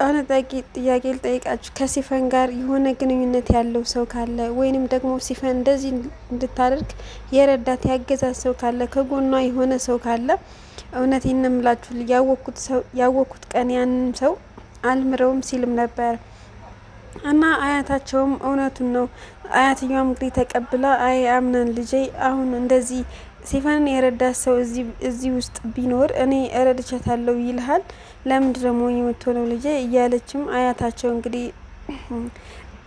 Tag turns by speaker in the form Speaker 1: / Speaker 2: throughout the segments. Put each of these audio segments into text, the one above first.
Speaker 1: አሁን ጥያቄ ልጠይቃችሁ። ከሲፈን ጋር የሆነ ግንኙነት ያለው ሰው ካለ ወይንም ደግሞ ሲፈን እንደዚህ እንድታደርግ የረዳት ያገዛት ሰው ካለ ከጎኗ የሆነ ሰው ካለ እውነቴን ነው የምላችሁ ያወቅኩት ቀን ያንን ሰው አልምረውም ሲልም ነበር። እና አያታቸውም እውነቱን ነው። አያትየዋም እንግዲህ ተቀብላ አይ አምነን ልጄ አሁን እንደዚህ ሲፈንን የረዳት ሰው እዚህ ውስጥ ቢኖር እኔ እረድቻታለሁ ይልሃል። ለምንድን ደግሞ የምትሆነው ልጄ እያለችም አያታቸው እንግዲህ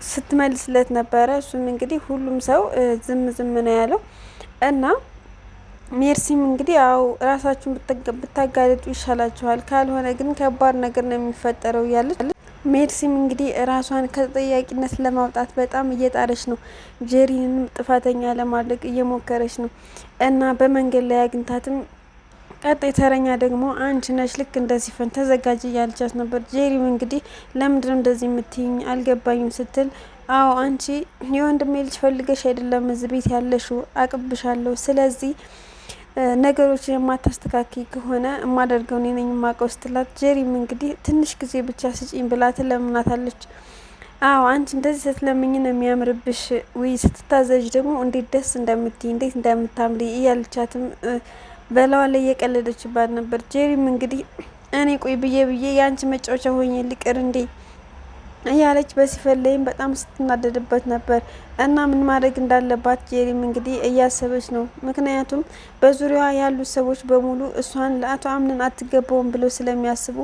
Speaker 1: ስትመልስለት ነበረ። እሱም እንግዲህ ሁሉም ሰው ዝም ነው ያለው እና ሜርሲም እንግዲህ ያው ራሳችሁን ብታጋለጡ ይሻላችኋል፣ ካልሆነ ግን ከባድ ነገር ነው የሚፈጠረው እያለች ሜርሲም እንግዲህ ራሷን ከተጠያቂነት ለማውጣት በጣም እየጣረች ነው። ጄሪንም ጥፋተኛ ለማድረግ እየሞከረች ነው እና በመንገድ ላይ አግኝታትም ቀጣይ ተረኛ ደግሞ አንቺ ነሽ፣ ልክ እንደዚህ ፈን ተዘጋጅ እያለቻት ነበር። ጄሪም እንግዲህ ለምንድነው እንደዚህ የምትይኝ አልገባኝም ስትል አዎ አንቺ የወንድሜ ልጅ ፈልገሽ አይደለም እዚህ ቤት ያለሽው፣ አቅብሻለሁ። ስለዚህ ነገሮችን የማታስተካክይ ከሆነ የማደርገው እኔ ነኝ የማውቀው ስትላት፣ ጄሪም እንግዲህ ትንሽ ጊዜ ብቻ ስጪኝ ብላ ትለምናታለች። አዎ አንቺ እንደዚህ ስትለምኝ ነው የሚያምርብሽ፣ ወይ ስትታዘዥ ደግሞ እንዴት ደስ እንደምትይ እንዴት እንደምታምሪ እያለቻትም በላዋ ላይ እየቀለደችባት ነበር። ጄሪም እንግዲህ እኔ ቆይ ብዬ የአንቺ መጫወቻ ሆኜ ልቅር እንዴ እያለች በሲፈን ላይም በጣም ስትናደድበት ነበር። እና ምን ማድረግ እንዳለባት ጄሪም እንግዲህ እያሰበች ነው። ምክንያቱም በዙሪያዋ ያሉት ሰዎች በሙሉ እሷን ለአቶ አምነን አትገባውም ብለው ስለሚያስቡ፣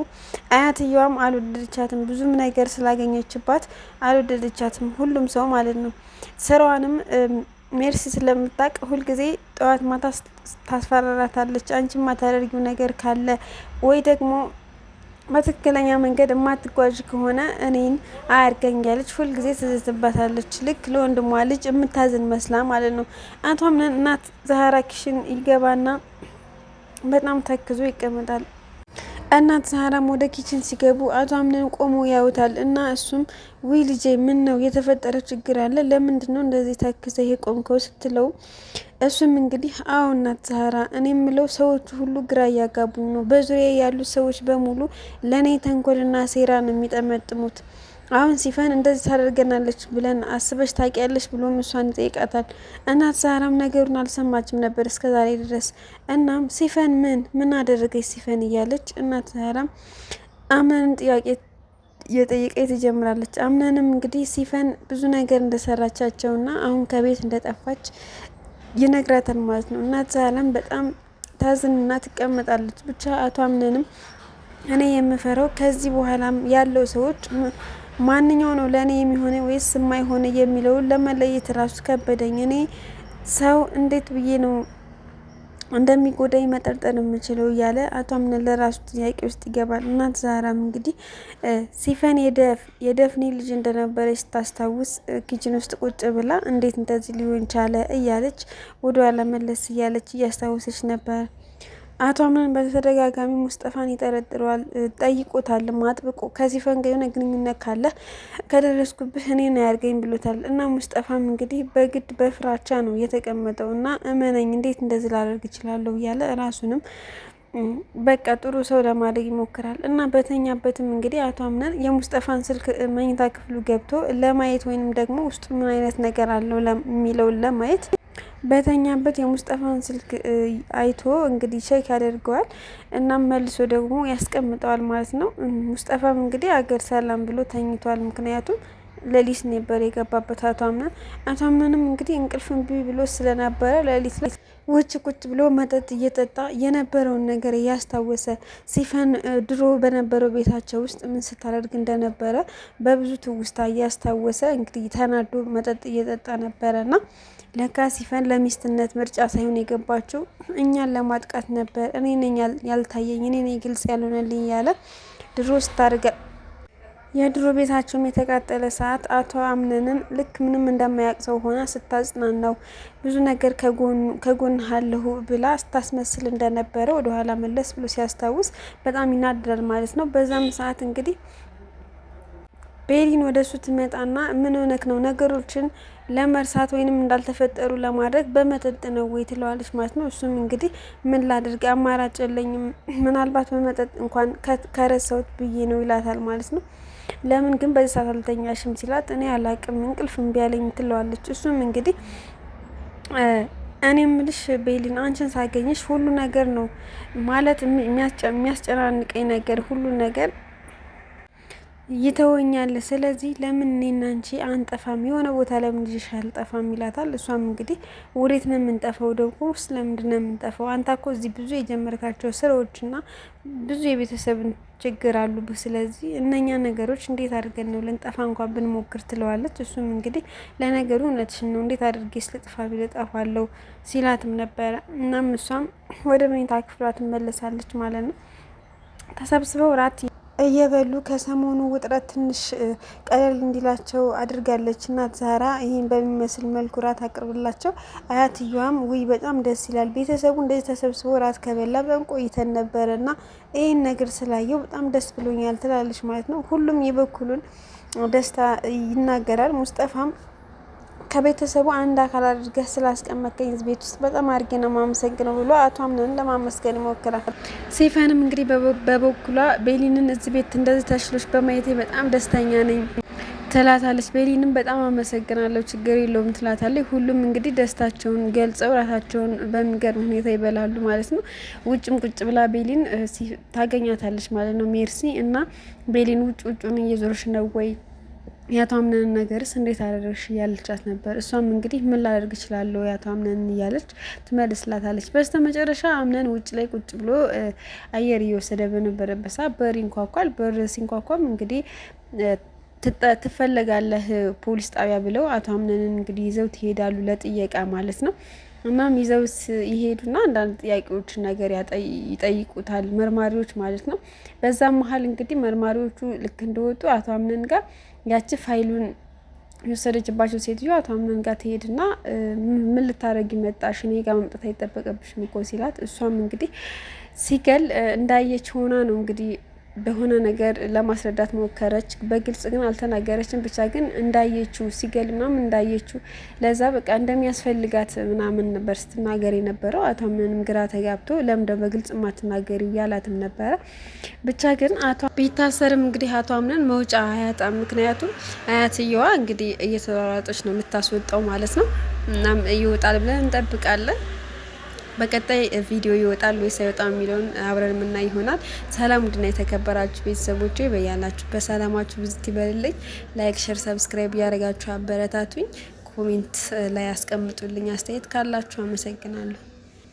Speaker 1: አያትየዋም አልወደደቻትም። ብዙም ነገር ስላገኘችባት አልወደደቻትም፣ ሁሉም ሰው ማለት ነው። ስራዋንም ሜርሲ ስለምታውቅ ሁልጊዜ ጠዋት ማታ ታስፈራራታለች። አንቺ ማታደርጊው ነገር ካለ ወይ ደግሞ በትክክለኛ መንገድ የማትጓዥ ከሆነ እኔን አያርገኝ ያለች ሁልጊዜ ትዝትባታለች። ልክ ለወንድሟ ልጅ የምታዝን መስላ ማለት ነው። አቶ አምነን እናት ዛህራ ኪሽን ይገባና በጣም ተክዞ ይቀመጣል። እናት ዛህራም ወደ ኪችን ሲገቡ አቶ አምነን ቆሞ ያዩታል። እና እሱም ውይ ልጄ ምን ነው የተፈጠረ ችግር አለ? ለምንድን ነው እንደዚህ ተክዘ የቆምከው ስትለው፣ እሱም እንግዲህ አዎ እናት ዛህራ እኔ የምለው ሰዎቹ ሁሉ ግራ እያጋቡኝ ነው። በዙሪያ ያሉት ሰዎች በሙሉ ለእኔ ተንኮልና ሴራ ነው የሚጠመጥሙት። አሁን ሲፈን እንደዚህ ታደርገናለች ብለን አስበሽ ታውቂያለሽ ብሎም እሷን ይጠይቃታል። እናት ዛህራም ነገሩን አልሰማችም ነበር እስከዛሬ ድረስ። እናም ሲፈን ምን አደረገች ሲፈን እያለች እናት ዛህራም አምነንን ጥያቄ እየጠየቀች ትጀምራለች። አምነንም እንግዲህ ሲፈን ብዙ ነገር እንደሰራቻቸውና አሁን ከቤት እንደጠፋች ይነግራታል ማለት ነው። እናት ዛህራም በጣም ታዝንና ትቀመጣለች። ብቻ አቶ አምነንም እኔ የምፈራው ከዚህ በኋላም ያለው ሰዎች ማንኛው ነው ለእኔ የሚሆነ ወይስ የማይሆነ የሚለውን ለመለየት ራሱ ከበደኝ። እኔ ሰው እንዴት ብዬ ነው እንደሚጎዳኝ መጠርጠር የምችለው እያለ አቶ አምነን ለራሱ ጥያቄ ውስጥ ይገባል። እናት ዛህራም እንግዲህ ሲፈን የደፍኔ ልጅ እንደነበረች ስታስታውስ ኪችን ውስጥ ቁጭ ብላ እንዴት እንደዚህ ሊሆን ቻለ እያለች ወደኋላ መለስ እያለች እያስታወሰች ነበር። አቶ አምነን በተደጋጋሚ ሙስጠፋን ይጠረጥረዋል፣ ጠይቆታል አጥብቆ። ከሲፈን ጋር የሆነ ግንኙነት ካለ ከደረስኩብህ እኔን አያርገኝ ብሎታል። እና ሙስጠፋም እንግዲህ በግድ በፍራቻ ነው የተቀመጠው። እና እመነኝ እንዴት እንደዚህ ላደርግ እችላለሁ እያለ ራሱንም በቃ ጥሩ ሰው ለማድረግ ይሞክራል። እና በተኛበትም እንግዲህ አቶ አምነን የሙስጠፋን ስልክ መኝታ ክፍሉ ገብቶ ለማየት ወይንም ደግሞ ውስጡ ምን አይነት ነገር አለው የሚለውን ለማየት በተኛበት የሙስጠፋን ስልክ አይቶ እንግዲህ ቼክ ያደርገዋል። እናም መልሶ ደግሞ ያስቀምጠዋል ማለት ነው። ሙስጠፋም እንግዲህ አገር ሰላም ብሎ ተኝቷል። ምክንያቱም ሌሊት ነበር የገባበት አቶ አምነንም እንግዲህ እንቅልፍ እምቢ ብሎ ስለነበረ ሌሊት ላይ ውጭ ቁጭ ብሎ መጠጥ እየጠጣ የነበረውን ነገር እያስታወሰ ሲፈን ድሮ በነበረው ቤታቸው ውስጥ ምን ስታደርግ እንደነበረ በብዙ ትውስታ እያስታወሰ እንግዲህ ተናዶ መጠጥ እየጠጣ ነበረና ለካ ሲፈን ለሚስትነት ምርጫ ሳይሆን የገባችው እኛን ለማጥቃት ነበር። እኔ ነኝ ያልታየኝ፣ እኔ ነኝ ግልጽ ያልሆነልኝ ያለ ድሮ ስታርገ የድሮ ቤታቸውም የተቃጠለ ሰዓት አቶ አምነንን ልክ ምንም እንደማያውቅ ሰው ሆና ስታጽናናው ብዙ ነገር ከጎን አለሁ ብላ ስታስመስል እንደነበረ ወደኋላ መለስ ብሎ ሲያስታውስ በጣም ይናደዳል ማለት ነው። በዛም ሰዓት እንግዲህ ቤሊን ወደሱ ትመጣና ምን ሆነክ ነው ነገሮችን ለመርሳት ወይንም እንዳልተፈጠሩ ለማድረግ በመጠጥ ነው ወይ ትለዋለች ማለት ነው። እሱም እንግዲህ ምን ላድርግ አማራጭ የለኝም ምናልባት በመጠጥ እንኳን ከረሳሁት ብዬ ነው ይላታል ማለት ነው። ለምን ግን በዚህ ሰዓት አልተኛሽም ሲላት እኔ አላቅም እንቅልፍ እምቢ አለኝ ትለዋለች። እሱም እንግዲህ እኔ ምልሽ ቤሊን አንቺን ሳገኝሽ ሁሉ ነገር ነው ማለት የሚያስጨናንቀኝ ነገር ሁሉ ነገር ይተወኛል። ስለዚህ ለምን እኔና አንቺ አንጠፋም? የሆነ ቦታ ለምን ልጅሽ አልጠፋም ይላታል። እሷም እንግዲህ ወዴት ነው የምንጠፋው? ደግሞ ስለምንድን ነው የምንጠፋው? አንተ እኮ እዚህ ብዙ የጀመርካቸው ስራዎችና ብዙ የቤተሰብን ችግር አሉብህ። ስለዚህ እነኛ ነገሮች እንዴት አድርገን ነው ልንጠፋ እንኳን ብንሞክር ትለዋለች። እሱም እንግዲህ ለነገሩ እውነትሽን ነው እንዴት አድርጌ ስለጥፋ ቢል እጠፋለሁ ሲላትም ነበረ። እናም እሷም ወደ መኝታ ክፍሏ ትመለሳለች ማለት ነው። ተሰብስበው ራት እየበሉ ከሰሞኑ ውጥረት ትንሽ ቀለል እንዲላቸው አድርጋለች እናት ዛራ ይህን በሚመስል መልኩ ራት አቅርብላቸው። አያትየዋም ውይ በጣም ደስ ይላል ቤተሰቡ እንደዚህ ተሰብስቦ ራት ከበላ በጣም ቆይተን ነበረ እና ይህን ነገር ስላየው በጣም ደስ ብሎኛል ትላለች ማለት ነው። ሁሉም የበኩሉን ደስታ ይናገራል። ሙስጠፋም ከቤተሰቡ አንድ አካል አድርገህ ስላስቀመጥከኝ ቤት ውስጥ በጣም አድርጌ ነው ማመሰግነው ብሎ አቶ አምነን ለማመስገን ይሞክራል። ሴፈንም እንግዲህ በበኩሏ ቤሊንን እዚህ ቤት እንደዚህ ተሽሎች በማየቴ በጣም ደስተኛ ነኝ ትላታለች። ቤሊንም በጣም አመሰግናለሁ ችግር የለውም ትላታለች። ሁሉም እንግዲህ ደስታቸውን ገልጸው ራሳቸውን በሚገርም ሁኔታ ይበላሉ ማለት ነው። ውጭም ቁጭ ብላ ቤሊን ታገኛታለች ማለት ነው ሜርሲ እና ቤሊን ውጭውን እየዞርሽ ነው ወይ የአቶ አምነን ነገርስ እንዴት አደረግሽ እያለቻት ነበር። እሷም እንግዲህ ምን ላደርግ እችላለሁ የአቶ አምነን እያለች ትመልስላታለች። በስተ መጨረሻ አምነን ውጭ ላይ ቁጭ ብሎ አየር እየወሰደ በነበረበት ሰዓት በር ይንኳኳል። በር ሲንኳኳም እንግዲህ ትፈለጋለህ ፖሊስ ጣቢያ ብለው አቶ አምነንን እንግዲህ ይዘው ትሄዳሉ ለጥየቃ ማለት ነው። እናም ይዘውስ ይሄዱና አንዳንድ ጥያቄዎች ነገር ይጠይቁታል መርማሪዎች ማለት ነው። በዛም መሀል እንግዲህ መርማሪዎቹ ልክ እንደወጡ አቶ አምነን ጋር ያቺ ፋይሉን የወሰደችባቸው ሴትዮ አቶ አምነን ጋር ትሄድና ምን ልታረጊ መጣሽ? እኔ ጋር መምጣት አይጠበቅብሽም እኮ ሲላት እሷም እንግዲህ ሲገል እንዳየች ሆና ነው እንግዲህ በሆነ ነገር ለማስረዳት ሞከረች። በግልጽ ግን አልተናገረችም። ብቻ ግን እንዳየችው ሲገል ምናምን እንዳየችው ለዛ በቃ እንደሚያስፈልጋት ምናምን ነበር ስትናገር የነበረው። አቶ አምነንም ግራ ተጋብቶ ለምደ በግልጽ ማትናገሪ እያላትም ነበረ። ብቻ ግን አቶ ቢታሰርም እንግዲህ አቶ አምነን መውጫ አያጣም። ምክንያቱም አያትየዋ እንግዲህ እየተሯሯጠች ነው የምታስወጣው ማለት ነው። እናም ይወጣል ብለን እንጠብቃለን። በቀጣይ ቪዲዮ ይወጣል ወይስ አይወጣም የሚለውን አብረን የምናይ ይሆናል። ሰላም ውድና የተከበራችሁ ቤተሰቦቼ በያላችሁ በሰላማችሁ ብዝት ይበልልኝ። ላይክ፣ ሼር፣ ሰብስክራይብ እያደረጋችሁ አበረታቱኝ። ኮሜንት ላይ ያስቀምጡልኝ አስተያየት ካላችሁ። አመሰግናለሁ።